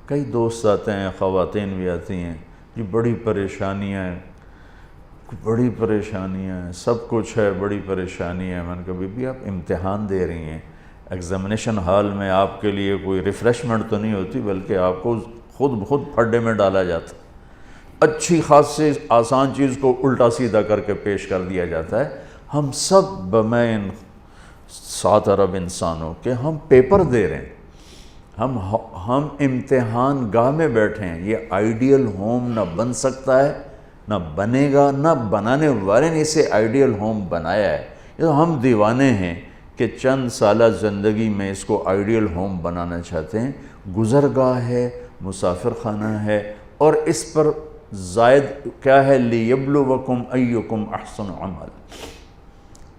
کئی دوست آتے ہیں، خواتین بھی آتی ہیں، جی بڑی پریشانیاں ہیں، سب کچھ ہے، بڑی پریشانی ہے۔ میں نے کہا بی بی آپ امتحان دے رہی ہیں، ایگزامینیشن ہال میں آپ کے لیے کوئی ریفریشمنٹ تو نہیں ہوتی، بلکہ آپ کو خود بخود پھڈے میں ڈالا جاتا ہے، اچھی خاصی آسان چیز کو الٹا سیدھا کر کے پیش کر دیا جاتا ہے۔ ہم سب بمین 7 ارب انسانوں کے ہم پیپر دے رہے ہیں، ہم امتحان گاہ میں بیٹھے ہیں۔ یہ آئیڈیل ہوم نہ بن سکتا ہے، نہ بنے گا، نہ بنانے والے نے اسے آئیڈیل ہوم بنایا ہے۔ یہ تو ہم دیوانے ہیں کہ چند سالہ زندگی میں اس کو آئیڈیل ہوم بنانا چاہتے ہیں۔ گزرگاہ ہے، مسافر خانہ ہے، اور اس پر زائد کیا ہے، لِيَبْلُوَكُمْ أَيُّكُمْ أَحْسَنُ عَمَلًا،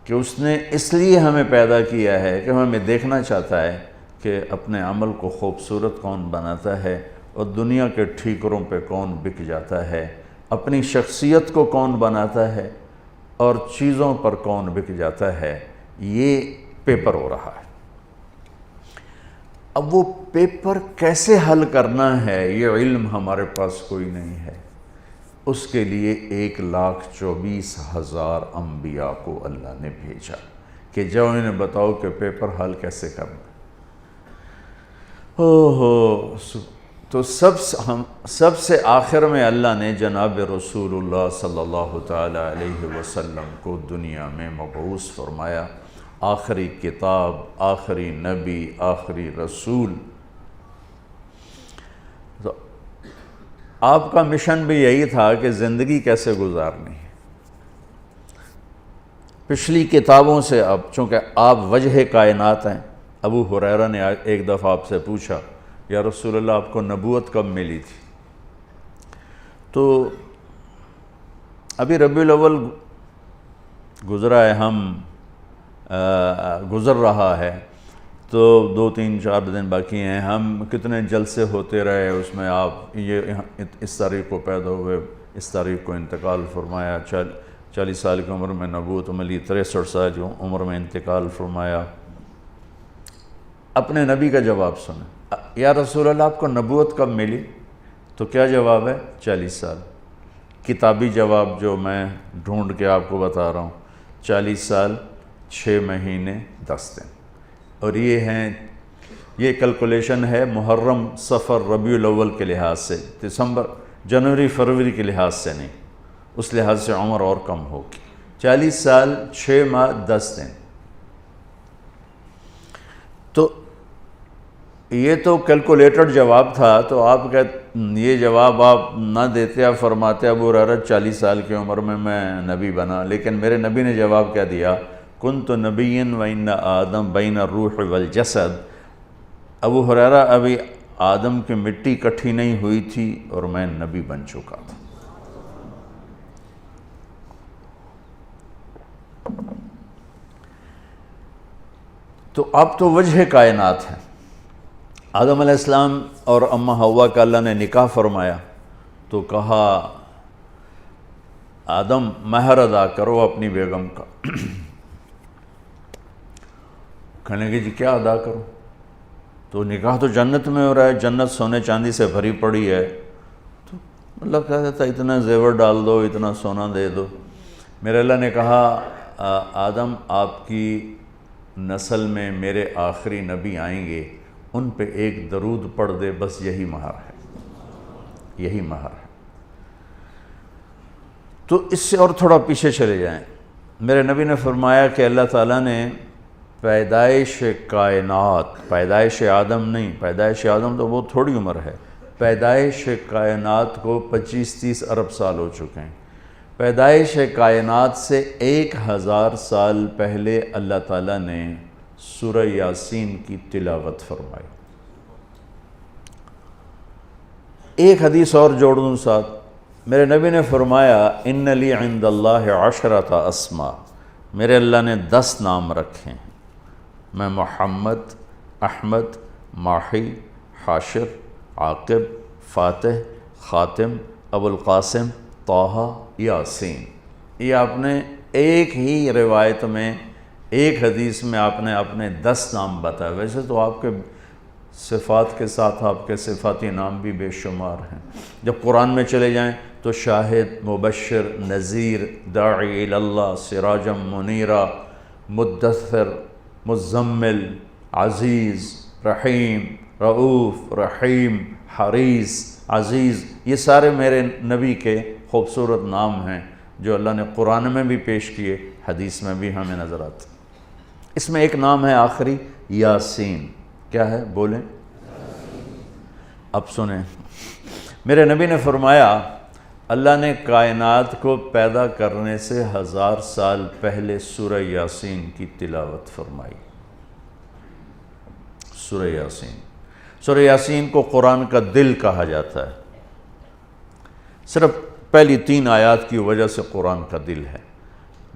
کہ اس نے اس لیے ہمیں پیدا کیا ہے کہ ہمیں دیکھنا چاہتا ہے کہ اپنے عمل کو خوبصورت کون بناتا ہے اور دنیا کے ٹھیکروں پہ کون بک جاتا ہے، اپنی شخصیت کو کون بناتا ہے اور چیزوں پر کون بک جاتا ہے۔ یہ پیپر ہو رہا ہے۔ اب وہ پیپر کیسے حل کرنا ہے، یہ علم ہمارے پاس کوئی نہیں ہے۔ اس کے لیے 1,24,000 انبیاء کو اللہ نے بھیجا کہ جاؤ انہیں بتاؤ کہ پیپر حل کیسے کرنا۔ تو سب سے آخر میں اللہ نے جناب رسول اللہ صلی اللہ تعالی علیہ وسلم کو دنیا میں مبعوث فرمایا، آخری کتاب، آخری نبی، آخری رسول۔ تو آپ کا مشن بھی یہی تھا کہ زندگی کیسے گزارنی ہے۔ پچھلی کتابوں سے اب چونکہ آپ وجہ کائنات ہیں، ابو ہریرہ نے ایک دفعہ آپ سے پوچھا یا رسول اللہ آپ کو نبوت کب ملی تھی؟ تو ابھی ربیع الاول گزرا ہے، گزر رہا ہے، تو 2 3 4 دن باقی ہیں۔ ہم کتنے جلسے ہوتے رہے، اس میں آپ یہ اس تاریخ کو پیدا ہوئے، اس تاریخ کو انتقال فرمایا، 40 سال کی عمر میں نبوت ملی، 63 سال کی عمر میں انتقال فرمایا۔ اپنے نبی کا جواب سنیں، یا رسول اللہ آپ کو نبوت کب ملی؟ تو کیا جواب ہے؟ 40 سال۔ کتابی جواب جو میں ڈھونڈ کے آپ کو بتا رہا ہوں، 40 سال 6 مہینے 10 دن۔ اور یہ کیلکولیشن ہے محرم، صفر، ربیع الاول کے لحاظ سے، دسمبر، جنوری، فروری کے لحاظ سے نہیں، اس لحاظ سے عمر اور کم ہوگی۔ 40 سال 6 ماہ 10 دن۔ تو یہ تو کیلکولیٹڈ جواب تھا، تو آپ یہ جواب آپ نہ دیتے، آپ فرماتے ابو ہریرہ 40 سال کی عمر میں نبی بنا، لیکن میرے نبی نے جواب کیا دیا؟ کنت نبیا وان آدم بین الروح والجسد۔ ابو ہریرہ ابھی آدم کی مٹی اکٹھی نہیں ہوئی تھی اور میں نبی بن چکا تھا۔ تو اب تو وجہ کائنات ہے۔ آدم علیہ السلام اور اماں حوا کا اللہ نے نکاح فرمایا، تو کہا آدم مہر ادا کرو اپنی بیگم کا۔ کہنے کہ جی کیا ادا کرو؟ تو نکاح تو جنت میں ہو رہا ہے، جنت سونے چاندی سے بھری پڑی ہے، تو اللہ کہتا تھا اتنا زیور ڈال دو، اتنا سونا دے دو۔ میرے اللہ نے کہا آدم آپ کی نسل میں میرے آخری نبی آئیں گے، ان پہ ایک درود پڑھ دے، بس یہی مہر ہے، یہی مہر ہے۔ تو اس سے اور تھوڑا پیچھے چلے جائیں، میرے نبی نے فرمایا کہ اللہ تعالیٰ نے پیدائش کائنات، پیدائش آدم نہیں، پیدائش آدم تو بہت تھوڑی عمر ہے، پیدائش کائنات کو 25-30 ارب سال ہو چکے ہیں۔ پیدائش کائنات سے 1000 سال پہلے اللہ تعالیٰ نے سورہ یاسین کی تلاوت فرمائی۔ ایک حدیث اور جوڑ دوں ساتھ، میرے نبی نے فرمایا ان لی عند اللہ 10 اسماء، میرے اللہ نے 10 نام رکھے ہیں، میں محمد، احمد، ماحی، حاشر، عاقب، فاتح، خاتم، ابو القاسم، طٰہٰ، یاسین۔ یہ آپ نے ایک ہی روایت میں، ایک حدیث میں آپ نے اپنے 10 نام بتائے۔ ویسے تو آپ کے صفات کے ساتھ آپ کے صفاتی نام بھی بے شمار ہیں۔ جب قرآن میں چلے جائیں تو شاہد، مبشر، نذیر، داعی اللہ، سراجا منیرا، مدثر، مزمل، عزیز، رحیم، رؤوف، رحیم، حریص، عزیز، یہ سارے میرے نبی کے خوبصورت نام ہیں جو اللہ نے قرآن میں بھی پیش کیے، حدیث میں بھی ہمیں نظر آتے۔ اس میں ایک نام ہے آخری، یاسین۔ کیا ہے؟ بولیں۔ اب سنیں، میرے نبی نے فرمایا اللہ نے کائنات کو پیدا کرنے سے 1000 سال پہلے سورہ یاسین کی تلاوت فرمائی۔ سورہ یاسین، سورہ یاسین کو قرآن کا دل کہا جاتا ہے، صرف پہلی 3 آیات کی وجہ سے قرآن کا دل ہے،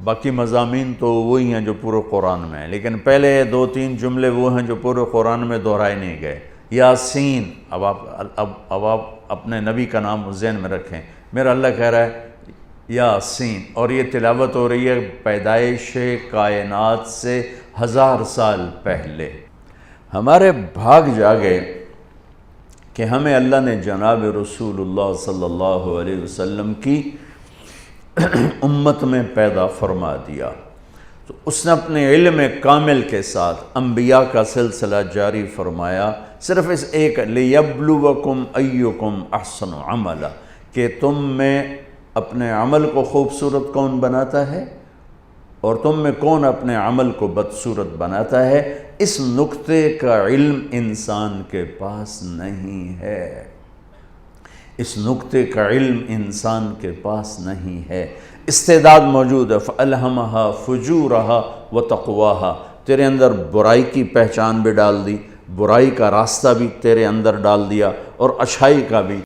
باقی مضامین تو وہی ہیں جو پورے قرآن میں ہیں، لیکن پہلے 2-3 جملے وہ ہیں جو پورے قرآن میں دہرائے نہیں گئے۔ یاسین، اب آپ اپنے نبی کا نام ذہن میں رکھیں، میرا اللہ کہہ رہا ہے یاسین، اور یہ تلاوت ہو رہی ہے پیدائش کائنات سے 1000 سال پہلے۔ ہمارے بھاگ جاگے کہ ہمیں اللہ نے جناب رسول اللہ صلی اللہ علیہ وسلم کی امت میں پیدا فرما دیا، تو اس نے اپنے علم کامل کے ساتھ انبیاء کا سلسلہ جاری فرمایا، صرف اس ایک لِيَبْلُوَكُمْ أَيُّكُمْ أَحْسَنُ عَمَلًا، کہ تم میں اپنے عمل کو خوبصورت کون بناتا ہے اور تم میں کون اپنے عمل کو بدصورت بناتا ہے۔ اس نقطے کا علم انسان کے پاس نہیں ہے، اس نقطے کا علم انسان کے پاس نہیں ہے۔ استعداد موجود ہے، فَأَلْهَمَهَا فُجُورَهَا وَتَقْوَاهَا، تیرے اندر برائی کی پہچان بھی ڈال دی، برائی کا راستہ بھی تیرے اندر ڈال دیا، اور اچھائی کا بھی۔